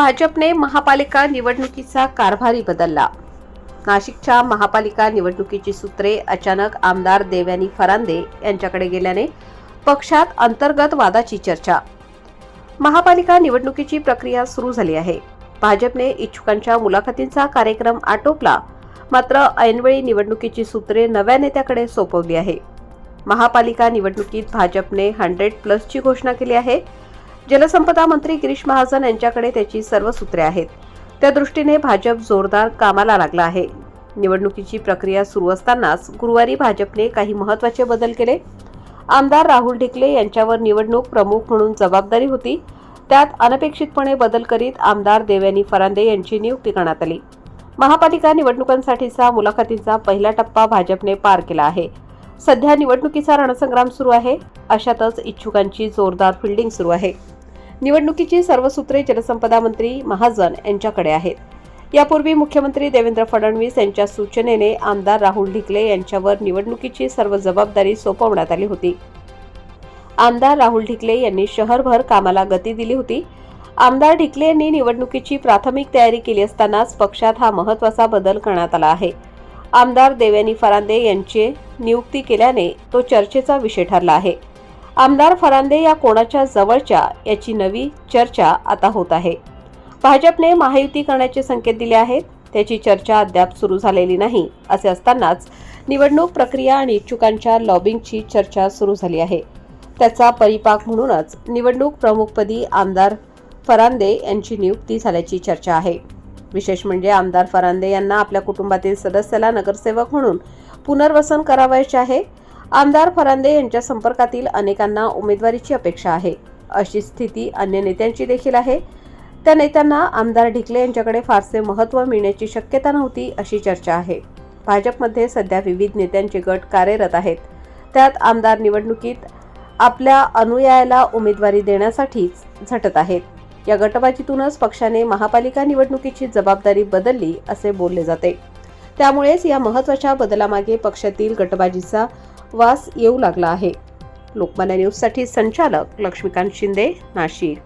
भाजपने महापालिका निवडणुकीचा कारभारी बदलला। नाशिकच्या महापालिका निवडणुकीची सूत्रे अचानक आमदार देवयानी फरांदे यांच्याकडे गेल्याने पक्षात अंतर्गत वादाची चर्चा। महापालिका निवडणुकीची प्रक्रिया सुरू झाली आहे। भाजपने इच्छुकांच्या मुलाखतींचा कार्यक्रम आटोपला, मात्र ऐनवेळी निवडणुकीची सूत्रे नव्या नेत्याकडे सोपवली आहे। महापालिका निवडणुकीत भाजपने 100+ घोषणा केली आहे। जलसंपदा मंत्री गिरीश महाजन यांच्याकडे त्याची सर्व सूत्रे आहेत। त्या दृष्टीने भाजप जोरदार कामाला लागला आहे। निवडणुकीची प्रक्रिया सुरू असतानाच गुरुवारी भाजपने काही महत्त्वाचे बदल केले। आमदार राहुल ढिकले यांच्यावर निवडणूक प्रमुख म्हणून जबाबदारी होती, त्यात अनपेक्षितपणे बदल करीत आमदार देवयानी फरांदे यांची नियुक्ती करण्यात आली। महापालिका निवडणुकांसाठीचा मुलाखतींचा पहिला टप्पा भाजपने पार केला आहे। सध्या निवडणुकीचा रणसंग्राम सुरू आहे, अशातच इच्छुकांची जोरदार फिल्डिंग सुरू आहे। निवडणुकीची सर्व सूत्रे जलसंपदा मंत्री महाजन यांच्याकडे आहेत। यापूर्वी मुख्यमंत्री देवेंद्र फडणवीस यांच्या सूचनेने आमदार राहुल ढिकले यांच्यावर निवडणुकीची सर्व जबाबदारी सोपवण्यात आली होती। आमदार राहुल ढिकले यांनी शहरभर कामाला गती दिली होती। आमदार ढिकले यांनी निवडणुकीची प्राथमिक तयारी केली असतानाच पक्षात हा महत्त्वाचा बदल करण्यात आला आहे। आमदार देवयानी फरांदे यांची नियुक्ती केल्याने तो चर्चेचा विषय ठरला आहे। आमदार फरांदे या कोणाच्या जवळच्या याची नवी चर्चा आता होत आहे। भाजपने महायुती करण्याचे संकेत दिले आहेत, त्याची चर्चा अद्याप सुरू झालेली नाही। असे असतानाच निवडणूक प्रक्रिया आणि इच्छुकांच्या लॉबिंगची चर्चा सुरू झाली आहे। त्याचा परिपाक म्हणूनच निवडणूक प्रमुखपदी आमदार फरांदे यांची नियुक्ती झाल्याची चर्चा आहे। विशेष म्हणजे आमदार फरांदे यांना आपल्या कुटुंबातील सदस्याला नगरसेवक म्हणून पुनर्वसन करावयाचे आहे। आमदार फरांदे यांच्या संपर्कातील अनेकांना उमेदवारीची अपेक्षा आहे, अशी स्थिती अन्य नेत्यांची देखील आहे। त्या नेत्यांना आमदार ढिकले यांच्याकडे फारसे महत्त्व मिळण्याची शक्यता नव्हती, अशी चर्चा आहे। भाजपमध्ये सध्या विविध नेत्यांचे गट कार्यरत आहेत, त्यात आमदार निवडणुकीत आपल्या अनुयायाला उमेदवारी देण्यासाठीच झटत आहेत। या गटबाजीतूनच पक्षाने महापालिका निवडणुकीची जबाबदारी बदलली असे बोलले जाते। त्यामुळेच या महत्त्वाच्या बदलामागे पक्षातील गटबाजीचा वास येऊ लागला आहे। लोकमान्य न्यूजसाठी संचालक लक्ष्मीकांत शिंदे, नाशिक।